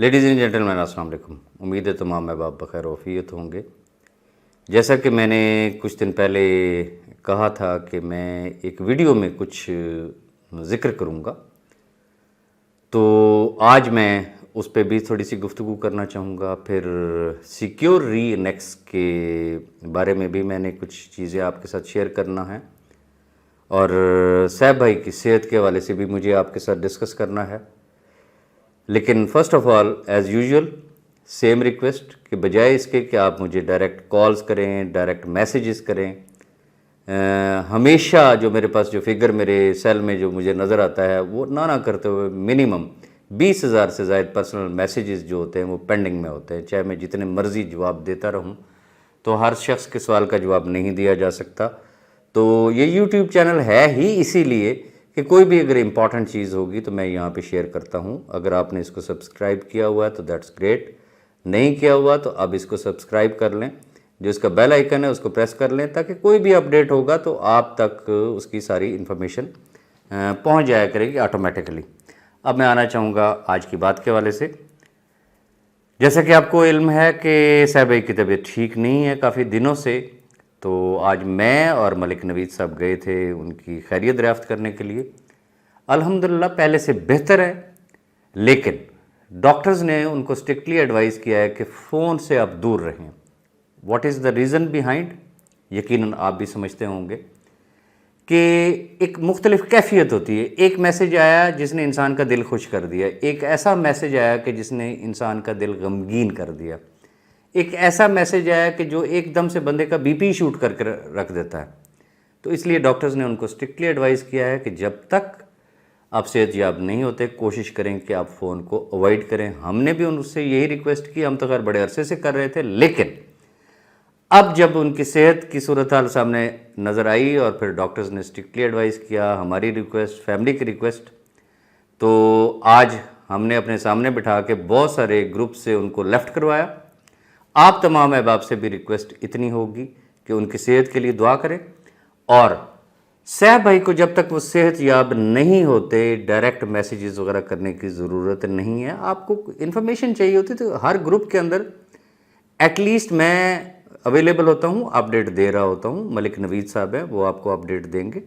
Ladies and gentleman अस्सलाम वालेकुम। उम्मीद है तमाम माँ बाप बखैर वफ़ियत होंगे। जैसा कि मैंने कुछ दिन पहले कहा था कि मैं एक वीडियो में कुछ ज़िक्र करूँगा, तो आज मैं उस पे भी थोड़ी सी गुफ्तगू करना चाहूँगा। फिर सिक्योर री-एनेक्स के बारे में भी मैंने कुछ चीज़ें आपके साथ शेयर करना है, और सैफ भाई की सेहत के हवाले से भी मुझे आपके साथ डिस्कस करना है। लेकिन first of all as usual same request कि बजाय इसके कि आप मुझे डायरेक्ट कॉल्स करें, डायरेक्ट मैसेजेस करें, हमेशा जो मेरे पास जो फिगर मेरे सेल में जो मुझे नज़र आता है वो ना करते हुए मिनिमम 20,000 से ज़ायद पर्सनल मैसेजेस जो होते हैं वो पेंडिंग में होते हैं। चाहे मैं जितने मर्ज़ी जवाब देता रहूं, तो हर शख्स के सवाल का जवाब नहीं दिया जा सकता। तो ये यूट्यूब चैनल है ही इसीलिए कि कोई भी अगर इम्पॉर्टेंट चीज़ होगी तो मैं यहाँ पे शेयर करता हूँ। अगर आपने इसको सब्सक्राइब किया हुआ है तो दैट्स ग्रेट, नहीं किया हुआ तो अब इसको सब्सक्राइब कर लें, जो इसका बेल आइकन है उसको प्रेस कर लें, ताकि कोई भी अपडेट होगा तो आप तक उसकी सारी इन्फॉर्मेशन पहुँच जाया करेगी ऑटोमेटिकली। अब मैं आना चाहूँगा आज की बात के हवाले से। जैसा कि आपको इल्म है कि सैफ भाई की तबीयत ठीक नहीं है काफ़ी दिनों से, तो आज मैं और मलिक नवीद साहब गए थे उनकी खैरियत दरियाफ्त करने के लिए। अल्हम्दुलिल्लाह पहले से बेहतर है, लेकिन डॉक्टर्स ने उनको स्ट्रिक्टली एडवाइस किया है कि फ़ोन से आप दूर रहें। What is the reason behind, यकीनन आप भी समझते होंगे कि एक मुख्तलिफ कैफियत होती है। एक मैसेज आया जिसने इंसान का दिल खुश कर दिया, एक ऐसा मैसेज आया कि जिसने इंसान का दिल गमगीन कर दिया, एक ऐसा मैसेज आया कि जो एकदम से बंदे का बीपी शूट करके रख देता है। तो इसलिए डॉक्टर्स ने उनको स्ट्रिक्टली एडवाइस किया है कि जब तक आप सेहतयाब नहीं होते कोशिश करें कि आप फ़ोन को अवॉइड करें। हमने भी उनसे यही रिक्वेस्ट की, हम तो खैर बड़े अरसे से कर रहे थे, लेकिन अब जब उनकी सेहत की सूरत हाल सामने नज़र आई और फिर डॉक्टर्स ने स्ट्रिक्टली एडवाइस किया, हमारी रिक्वेस्ट, फैमिली की रिक्वेस्ट, तो आज हमने अपने सामने बिठा के बहुत सारे ग्रुप से उनको लेफ़्ट करवाया। आप तमाम अहबाब से भी रिक्वेस्ट इतनी होगी कि उनकी सेहत के लिए दुआ करें, और सैफ भाई को जब तक वो सेहत याब नहीं होते डायरेक्ट मैसेजेस वगैरह करने की ज़रूरत नहीं है। आपको इन्फॉर्मेशन चाहिए होती तो हर ग्रुप के अंदर एटलीस्ट मैं अवेलेबल होता हूँ, अपडेट दे रहा होता हूँ। मलिक नवीद साहब है, वो आपको अपडेट देंगे।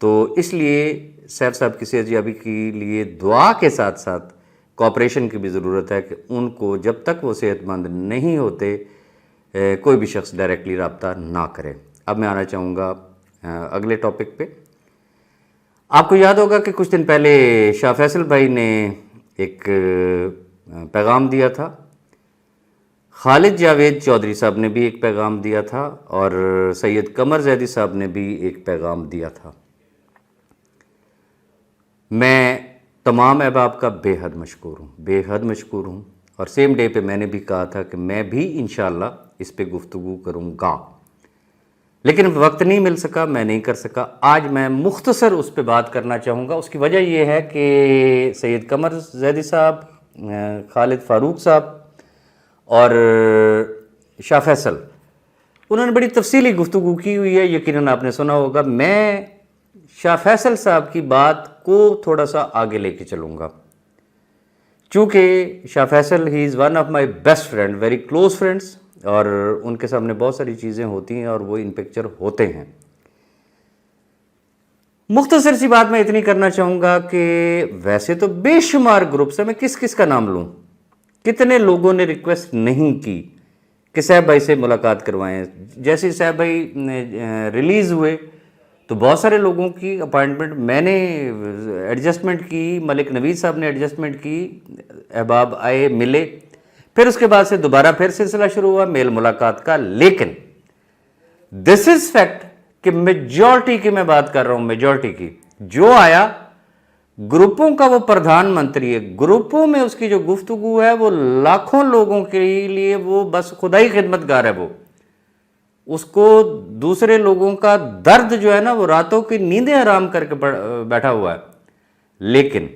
तो इसलिए सैफ साहब की सेहत याबी के लिए दुआ के साथ साथ कोऑपरेशन की भी ज़रूरत है कि उनको जब तक वो सेहतमंद नहीं होते कोई भी शख्स डायरेक्टली रब्ता ना करे। अब मैं आना चाहूँगा अगले टॉपिक पे। आपको याद होगा कि कुछ दिन पहले शाह फैसल भाई ने एक पैगाम दिया था, खालिद जावेद चौधरी साहब ने भी एक पैगाम दिया था, और सैयद कमर जैदी साहब ने भी एक पैगाम दिया था। मैं तमाम अहबाब का बेहद मशकूर हूँ, बेहद मशकूर हूँ। और सेम डे पे मैंने भी कहा था कि मैं भी इंशाअल्लाह इस पे गुफ्तगू करूँगा, लेकिन वक्त नहीं मिल सका, मैं नहीं कर सका। आज मैं मुख्तसर उस पर बात करना चाहूँगा। उसकी वजह यह है कि सैयद कमर जैदी साहब, खालिद फारूक साहब और शाह फैसल, उन्होंने बड़ी तफसीली गुफ्तगू की हुई है, यकीनन आपने सुना होगा। मैं शाह फैसल साहब की बात को थोड़ा सा आगे लेके चलूँगा, चूँकि Shah Faisal he is one of my best friend, very close friends, और उनके सामने बहुत सारी चीज़ें होती हैं और वो इन पिक्चर होते हैं। मुख्तसर सी बात मैं इतनी करना चाहूँगा कि वैसे तो बेशुमार ग्रुप्स हैं, मैं किस किस का नाम लूँ, कितने लोगों ने रिक्वेस्ट नहीं की कि सैफ भाई से मुलाकात करवाएं। जैसे सैफ भाई रिलीज़ हुए तो बहुत सारे लोगों की अपॉइंटमेंट मैंने एडजस्टमेंट की, मलिक नवीद साहब ने एडजस्टमेंट की, अहबाब आए, मिले, फिर उसके बाद से दोबारा फिर सिलसिला शुरू हुआ मेल मुलाकात का। लेकिन दिस इज फैक्ट कि मेजॉरिटी की मैं बात कर रहा हूं, मेजॉरिटी की, जो आया ग्रुपों का वो प्रधानमंत्री है, ग्रुपों में उसकी जो गुफ्तगू है वो लाखों लोगों के लिए वो बस खुदाई खिदमतगार है। वो उसको दूसरे लोगों का दर्द जो है ना, वो रातों की नींदें हराम करके बैठा हुआ है। लेकिन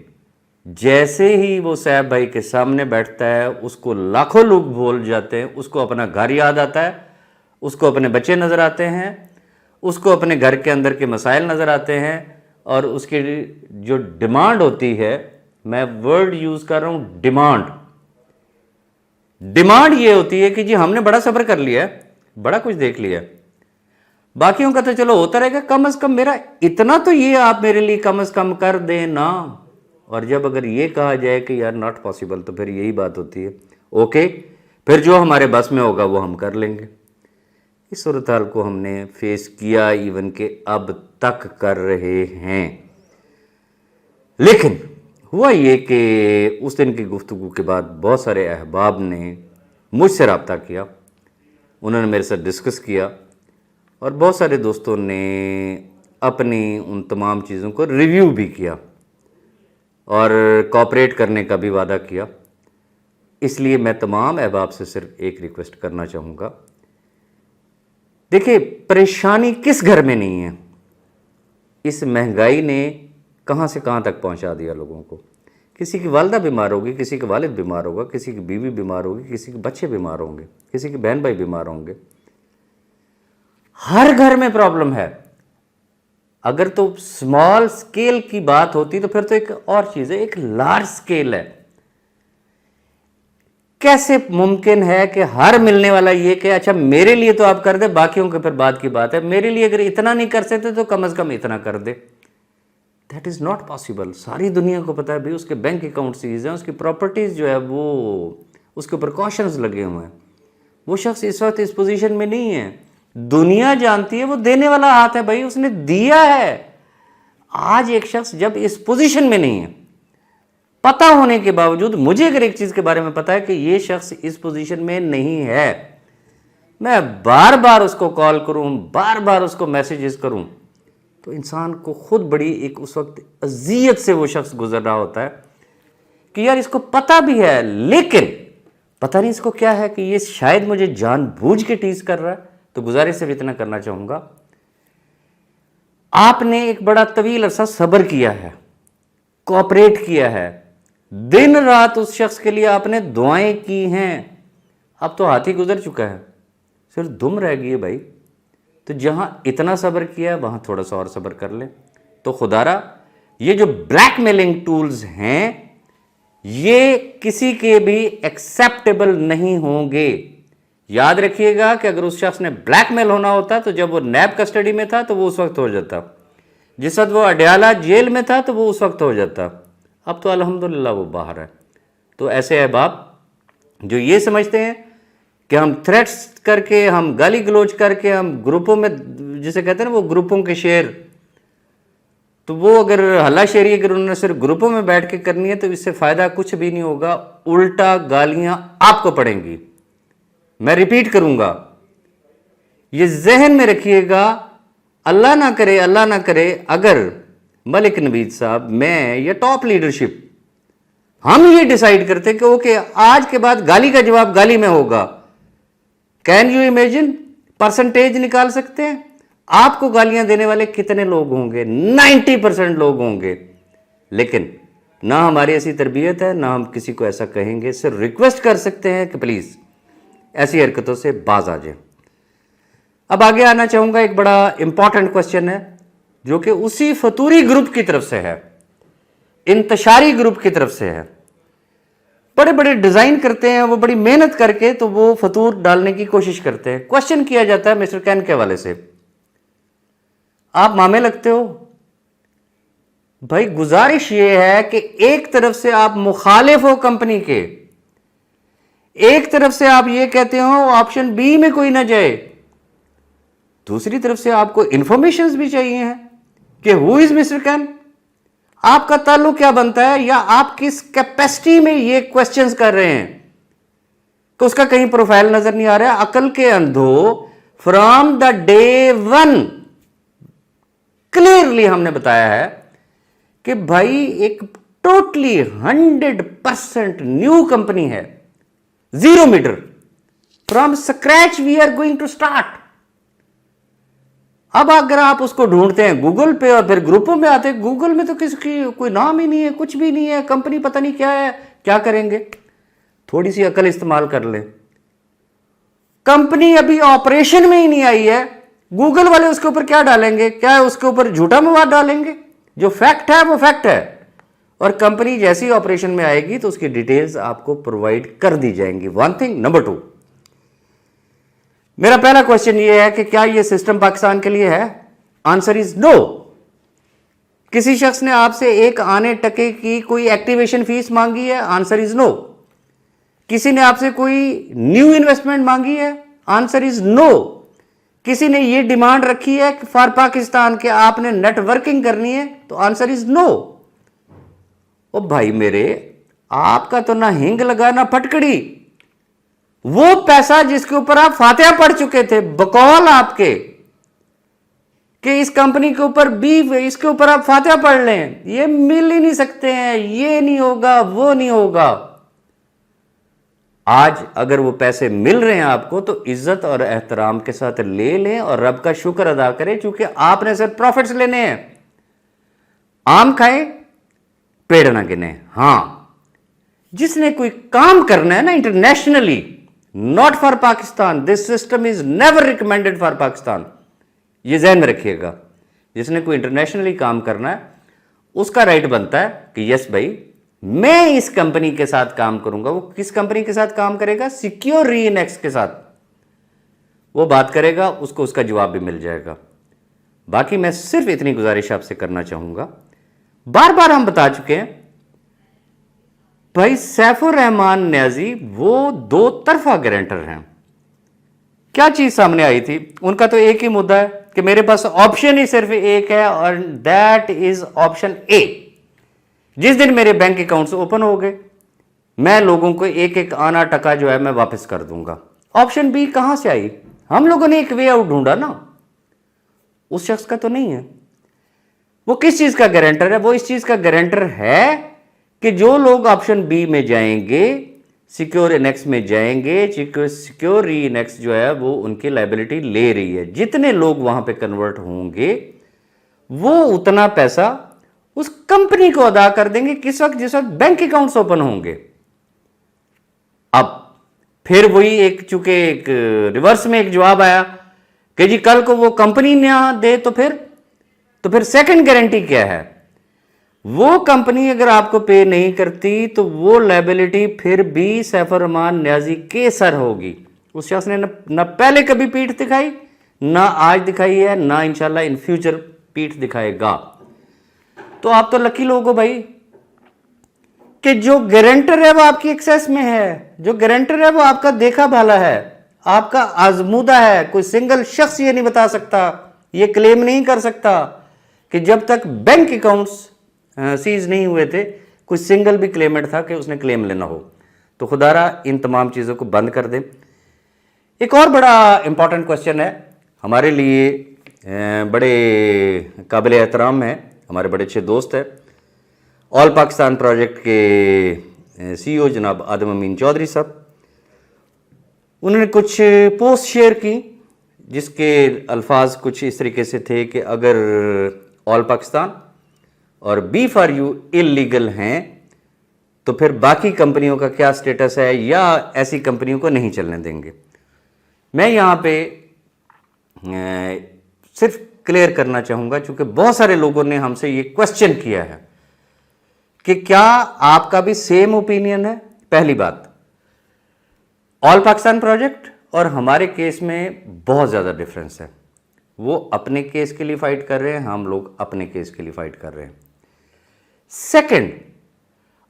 जैसे ही वो सैफ भाई के सामने बैठता है उसको लाखों लोग भूल जाते हैं, उसको अपना घर याद आता है, उसको अपने बच्चे नज़र आते हैं, उसको अपने घर के अंदर के मसाइल नज़र आते हैं, और उसकी जो डिमांड होती है, मैं वर्ड यूज़ कर रहा हूँ डिमांड, डिमांड ये होती है कि जी हमने बड़ा सब्र कर लिया है, बड़ा कुछ देख लिया, बाकियों का तो चलो होता रहेगा, कम से कम मेरा इतना तो ये आप मेरे लिए कम से कम कर दें ना। और जब अगर ये कहा जाए कि यार नॉट पॉसिबल, तो फिर यही बात होती है, ओके फिर जो हमारे बस में होगा वो हम कर लेंगे। इस सूरत हाल को हमने फेस किया, इवन के अब तक कर रहे हैं। लेकिन हुआ ये कि उस दिन की गुफ्तगू के बाद बहुत सारे अहबाब ने मुझसे रब्ता किया, उन्होंने मेरे साथ डिस्कस किया, और बहुत सारे दोस्तों ने अपनी उन तमाम चीज़ों को रिव्यू भी किया और कोऑपरेट करने का भी वादा किया। इसलिए मैं तमाम अहबाब से सिर्फ एक रिक्वेस्ट करना चाहूँगा, देखिए परेशानी किस घर में नहीं है। इस महंगाई ने कहाँ से कहाँ तक पहुँचा दिया लोगों को। किसी की वालदा बीमार होगी, किसी का वालिद बीमार होगा, किसी की बीवी बीमार होगी, किसी के बच्चे बीमार होंगे, किसी के बहन भाई बीमार होंगे, हर घर में प्रॉब्लम है। अगर तो स्मॉल स्केल की बात होती तो फिर तो एक और चीज़ है, एक लार्ज स्केल है। कैसे मुमकिन है कि हर मिलने वाला ये कि अच्छा मेरे लिए तो आप कर दे, बाकियों के फिर बात की बात है, मेरे लिए अगर इतना नहीं कर सकते तो कम से कम इतना कर दे। That is not possible. सारी दुनिया को पता है भाई उसके बैंक अकाउंट सीज हैं, उसकी प्रॉपर्टीज़ जो है वो उसके ऊपर कॉशंस लगे हुए हैं। वो शख्स इस वक्त इस पोजीशन में नहीं है। दुनिया जानती है वो देने वाला हाथ है भाई, उसने दिया है। आज एक शख्स जब इस पोजीशन में नहीं है, पता होने के बावजूद, मुझे अगर एक चीज़ के बारे में पता है कि ये शख्स इस पोजीशन में नहीं है, मैं बार बार उसको कॉल करूं, बार बार उसको मैसेजेस करूं, तो इंसान को खुद बड़ी एक उस वक्त अजियत से वो शख्स गुजर रहा होता है कि यार इसको पता भी है लेकिन पता नहीं इसको क्या है कि ये शायद मुझे जानबूझ के टीज कर रहा है। तो गुजारिश से इतना करना चाहूंगा, आपने एक बड़ा तवील अरसा सब्र किया है, कोऑपरेट किया है, दिन रात उस शख्स के लिए आपने दुआएं की हैं, अब तो हाथी गुजर चुका है, सिर्फ दुम रह गई है भाई। तो जहां इतना सब्र किया है वहां थोड़ा सा और सब्र कर ले। तो खुदारा ये जो ब्लैकमेलिंग टूल्स हैं ये किसी के भी एक्सेप्टेबल नहीं होंगे। याद रखिएगा कि अगर उस शख्स ने ब्लैकमेल होना होता तो जब वो नैब कस्टडी में था तो वो उस वक्त हो जाता, जिस वक्त वो अडयाला जेल में था तो वो उस वक्त हो जाता। अब तो अल्हम्दुलिल्लाह वो बाहर है। तो ऐसे अहबाब जो ये समझते हैं कि हम थ्रेट्स करके, हम गाली गलोच करके, हम ग्रुपों में, जिसे कहते हैं ना वो ग्रुपों के शेर, तो वो अगर हल्ला शेरी अगर उन्होंने सिर्फ ग्रुपों में बैठ के करनी है तो इससे फ़ायदा कुछ भी नहीं होगा, उल्टा गालियां आपको पड़ेंगी। मैं रिपीट करूंगा, ये जहन में रखिएगा। अल्लाह ना करे, अल्लाह ना करे अगर मलिक नवीद साहब, मैं या टॉप लीडरशिप हम ये डिसाइड करते कि ओके आज के बाद गाली का जवाब गाली में होगा, कैन यू इमेजिन परसेंटेज निकाल सकते हैं आपको गालियां देने वाले कितने लोग होंगे? 90% लोग होंगे। लेकिन ना हमारी ऐसी तरबियत है, ना हम किसी को ऐसा कहेंगे, सिर्फ रिक्वेस्ट कर सकते हैं कि प्लीज़ ऐसी हरकतों से बाज आ जाए। अब आगे आना चाहूँगा, एक बड़ा इंपॉर्टेंट क्वेश्चन है जो कि उसी फतूरी ग्रुप की तरफ से है, इंतशारी ग्रुप की तरफ से है। बड़े बड़े डिज़ाइन करते हैं वो, बड़ी मेहनत करके तो वो फतूर डालने की कोशिश करते हैं। क्वेश्चन किया जाता है मिस्टर कैन के हवाले से, आप मामे लगते हो भाई। गुजारिश ये है कि एक तरफ से आप मुखालिफ हो कंपनी के, एक तरफ से आप ये कहते हो ऑप्शन बी में कोई ना जाए, दूसरी तरफ से आपको इंफॉर्मेशंस भी चाहिए हैं कि हु इज मिस्टर कैन, आपका ताल्लुक क्या बनता है, या आप किस कैपेसिटी में ये क्वेश्चंस कर रहे हैं, तो उसका कहीं प्रोफाइल नजर नहीं आ रहा है। अकल के अंधो, from the day one clearly हमने बताया है कि भाई एक टोटली 100% न्यू कंपनी है, 0 metre, from scratch we are going to start. अब अगर आप उसको ढूंढते हैं गूगल पे और फिर ग्रुपों में आते हैं, गूगल में तो किसी कोई नाम ही नहीं है, कुछ भी नहीं है, कंपनी पता नहीं क्या है, क्या करेंगे? थोड़ी सी अकल इस्तेमाल कर ले। कंपनी अभी ऑपरेशन में ही नहीं आई है, गूगल वाले उसके ऊपर क्या डालेंगे? क्या उसके ऊपर झूठा मवाद डालेंगे? जो फैक्ट है वो फैक्ट है, और कंपनी जैसी ऑपरेशन में आएगी तो उसकी डिटेल्स आपको प्रोवाइड कर दी जाएंगी। One thing. नंबर 2, मेरा पहला क्वेश्चन ये है कि क्या ये सिस्टम पाकिस्तान के लिए है? Answer is no. किसी शख्स ने आपसे 1 आने टके की कोई एक्टिवेशन फीस मांगी है? Answer is no. किसी ने आपसे कोई न्यू इन्वेस्टमेंट मांगी है? Answer is no. किसी ने ये डिमांड रखी है फॉर पाकिस्तान के आपने नेटवर्किंग करनी है? तो आंसर इज नो। ओ भाई मेरे, आपका तो ना हिंग लगा ना फटकड़ी। वो पैसा जिसके ऊपर आप फातिहा पढ़ चुके थे, बकौल आपके कि इस कंपनी के ऊपर बीफ, इसके ऊपर आप फातिहा पढ़ लें, ये मिल ही नहीं सकते हैं, ये नहीं होगा, वो नहीं होगा। आज अगर वो पैसे मिल रहे हैं आपको तो इज्जत और एहतराम के साथ ले लें और रब का शुक्र अदा करें, क्योंकि आपने सिर्फ प्रॉफिट्स लेने हैं। आम खाएं, पेड़ ना गिने। हां, जिसने कोई काम करना है ना internationally, not for Pakistan, this system is never recommended for Pakistan, ये ध्यान में रखिएगा। जिसने कोई इंटरनेशनली काम करना है उसका राइट बनता है कि यस भाई मैं इस कंपनी के साथ काम करूंगा। वो किस कंपनी के साथ काम करेगा? सिक्योर रीनेक्स के साथ वो बात करेगा, उसको उसका जवाब भी मिल जाएगा। बाकी मैं सिर्फ इतनी गुजारिश आपसे करना चाहूंगा, बार बार हम बता चुके हैं भाई, सैफुर रहमान न्याजी वो 2 तरफा गारंटर हैं। क्या चीज सामने आई थी? उनका तो एक ही मुद्दा है कि मेरे पास ऑप्शन ही सिर्फ एक है और दैट इज ऑप्शन ए। जिस दिन मेरे बैंक अकाउंट्स ओपन हो गए, मैं लोगों को 1-1 आना टका जो है मैं वापस कर दूंगा। ऑप्शन बी कहां से आई? हम लोगों ने एक वे आउट ढूंढा ना, उस शख्स का तो नहीं है। वो किस चीज का गारंटर है? वो इस चीज का गारंटर है कि जो लोग ऑप्शन बी में जाएंगे, सिक्योर इनेक्स में जाएंगे, सिक्योर री इनेक्स जो है वो उनकी लायबिलिटी ले रही है, जितने लोग वहां पे कन्वर्ट होंगे वो उतना पैसा उस कंपनी को अदा कर देंगे। किस वक्त? जिस वक्त बैंक अकाउंट्स ओपन होंगे। अब फिर वही एक, चूंकि एक रिवर्स में एक जवाब आया कि जी कल को वो कंपनी ना दे तो फिर सेकंड गारंटी क्या है? वो कंपनी अगर आपको पे नहीं करती तो वो लायबिलिटी फिर भी सैफुर रहमान न्याजी के सर होगी। उस शख्स ने न पहले कभी पीठ दिखाई, ना आज दिखाई है, ना इंशाल्लाह इन फ्यूचर पीठ दिखाएगा। तो आप तो लकी लोग हो भाई कि जो गारंटर है वो आपकी एक्सेस में है, जो गारंटर है वो आपका देखा भाला है, आपका आजमूदा है। कोई सिंगल शख्स ये नहीं बता सकता, ये क्लेम नहीं कर सकता कि जब तक बैंक अकाउंट्स सीज नहीं हुए थे कोई सिंगल भी क्लेमेंट था कि उसने क्लेम लेना हो। तो खुदारा इन तमाम चीज़ों को बंद कर दें। एक और बड़ा इंपॉर्टेंट क्वेश्चन है हमारे लिए, बड़े काबिल एहतराम है, हमारे बड़े अच्छे दोस्त हैं, ऑल पाकिस्तान प्रोजेक्ट के CEO जनाब आदम अमीन चौधरी साहब। उन्होंने कुछ पोस्ट शेयर की जिसके अल्फाज कुछ इस तरीके से थे कि अगर ऑल पाकिस्तान और बी फॉर यू इलीगल हैं तो फिर बाकी कंपनियों का क्या स्टेटस है, या ऐसी कंपनियों को नहीं चलने देंगे। मैं यहाँ पे सिर्फ क्लियर करना चाहूँगा, क्योंकि बहुत सारे लोगों ने हमसे ये क्वेश्चन किया है कि क्या आपका भी सेम ओपिनियन है। पहली बात, ऑल पाकिस्तान प्रोजेक्ट और हमारे केस में बहुत ज़्यादा डिफरेंस है। वो अपने केस के लिए फाइट कर रहे हैं, हम लोग अपने केस के लिए फाइट कर रहे हैं। सेकंड,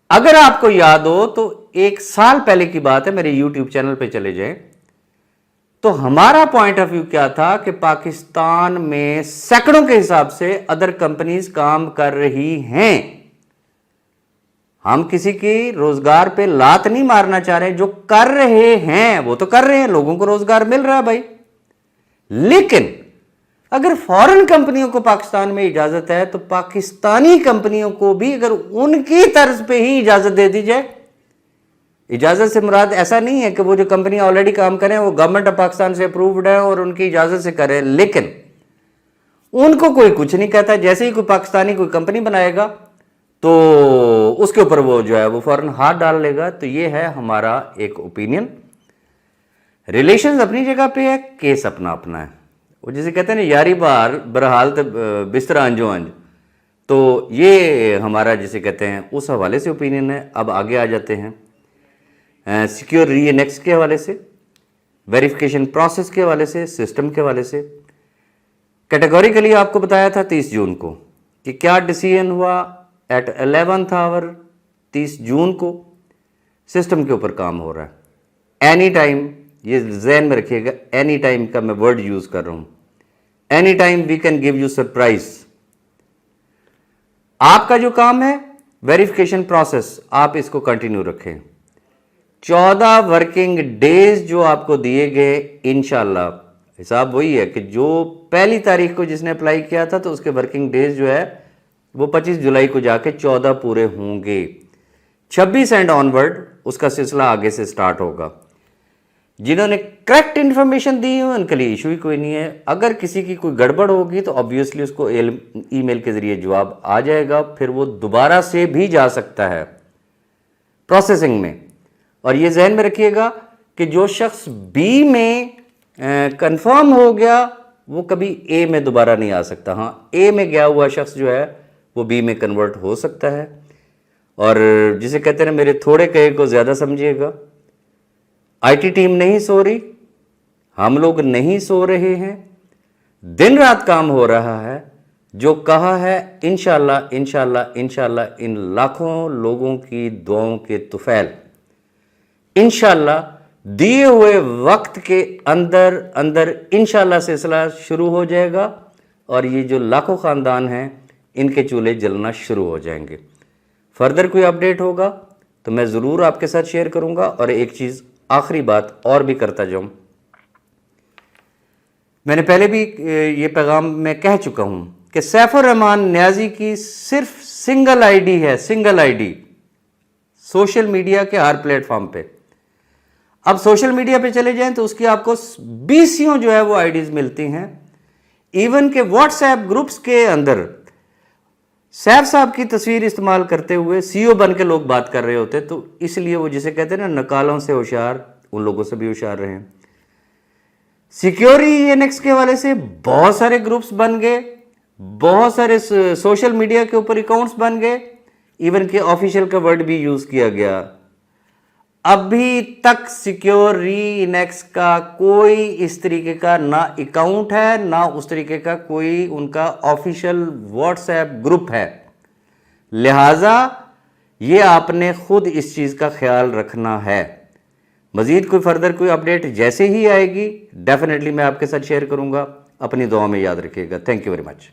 अगर आपको याद हो तो 1 साल पहले की बात है, मेरे YouTube चैनल पे चले जाएं, तो हमारा पॉइंट ऑफ व्यू क्या था कि पाकिस्तान में सैकड़ों के हिसाब से अदर कंपनीज काम कर रही हैं। हम किसी की रोजगार पे लात नहीं मारना चाह रहे, जो कर रहे हैं वो तो कर रहे हैं, लोगों को रोजगार मिल रहा है भाई। लेकिन अगर फॉरेन कंपनियों को पाकिस्तान में इजाजत है तो पाकिस्तानी कंपनियों को भी अगर उनकी तर्ज पे ही इजाजत दे दी जाए। इजाजत से मुराद ऐसा नहीं है कि वो जो कंपनी ऑलरेडी काम करें वो गवर्नमेंट ऑफ पाकिस्तान से अप्रूव्ड है और उनकी इजाजत से करें, लेकिन उनको कोई कुछ नहीं कहता। जैसे ही कोई पाकिस्तानी कोई कंपनी बनाएगा तो उसके ऊपर वो जो है वो फौरन हाथ डाल लेगा। तो ये है हमारा एक ओपिनियन। रिलेशंस अपनी जगह पे है, केस अपना अपना है। वो जिसे कहते हैं ना, यारी बहार बरहाल तो बिस्तरा अंजो अंज, तो ये हमारा जिसे कहते हैं उस हवाले से ओपिनियन है। अब आगे आ जाते हैं सिक्योर री-एनेक्स के हवाले से, वेरिफिकेशन प्रोसेस के हवाले से, सिस्टम के हवाले से। कैटेगोरिकली आपको बताया था 30 जून को कि क्या डिसीजन हुआ एट 11th आवर 30 जून को सिस्टम के ऊपर काम हो रहा है। एनी टाइम, ये जहन में रखिएगा, एनी टाइम का मैं वर्ड यूज कर रहा हूं। Any time we can give you surprise. आपका जो काम है वेरिफिकेशन प्रोसेस, आप इसको कंटिन्यू रखें। 14 वर्किंग डेज जो आपको दिए गए, इंशाल्लाह हिसाब वही है कि जो पहली तारीख को जिसने अप्लाई किया था तो उसके वर्किंग डेज जो है वो 25 जुलाई को जाके 14 पूरे होंगे। 26 एंड ऑनवर्ड उसका सिलसिला आगे से स्टार्ट होगा। जिन्होंने करेक्ट इंफॉर्मेशन दी है उनके लिए इशू ही कोई नहीं है। अगर किसी की कोई गड़बड़ होगी तो ऑब्वियसली उसको ईमेल के जरिए जवाब आ जाएगा, फिर वो दोबारा से भी जा सकता है प्रोसेसिंग में। और ये जहन में रखिएगा कि जो शख्स बी में कंफर्म हो गया वो कभी ए में दोबारा नहीं आ सकता। हाँ, ए में गया हुआ शख्स जो है वो बी में कन्वर्ट हो सकता है। और जिसे कहते हैं मेरे थोड़े कहे को ज़्यादा समझिएगा। आईटी टीम नहीं सो रही, हम लोग नहीं सो रहे हैं, दिन रात काम हो रहा है। जो कहा है इंशाल्लाह इंशाल्लाह इंशाल्लाह इन लाखों लोगों की दुआओं के तुफैल इंशाल्लाह दिए हुए वक्त के अंदर अंदर इंशाल्लाह सिलसिला शुरू हो जाएगा और ये जो लाखों ख़ानदान हैं इनके चूल्हे जलना शुरू हो जाएंगे। फर्दर कोई अपडेट होगा तो मैं ज़रूर आपके साथ शेयर करूंगा। और एक चीज़ आखिरी बात और भी करता जाऊं, मैंने पहले भी ये पैगाम मैं कह चुका हूं कि सैफुर रहमान न्याजी की सिर्फ सिंगल आईडी है, सिंगल आईडी सोशल मीडिया के हर प्लेटफॉर्म पे। अब सोशल मीडिया पे चले जाएं तो उसकी आपको 20 जो है वो आईडीज मिलती हैं। इवन के व्हाट्सएप ग्रुप्स के अंदर सैफ साहब की तस्वीर इस्तेमाल करते हुए सीईओ बन के लोग बात कर रहे होते, तो इसलिए वो जिसे कहते हैं ना नकालों से होशियार, उन लोगों से भी होशियार रहे। सिक्योर री-एनेक्स के हवाले से बहुत सारे ग्रुप्स बन गए, बहुत सारे सोशल मीडिया के ऊपर अकाउंट्स बन गए, इवन के ऑफिशियल का वर्ड भी यूज किया गया। अभी तक सिक्योर री-एनेक्स का कोई इस तरीके का ना अकाउंट है, ना उस तरीके का कोई उनका ऑफिशियल व्हाट्सएप ग्रुप है। लिहाजा ये आपने खुद इस चीज़ का ख्याल रखना है। मज़ीद कोई फर्दर कोई अपडेट जैसे ही आएगी डेफिनेटली मैं आपके साथ शेयर करूंगा। अपनी दुआ में याद रखिएगा। Thank you very much.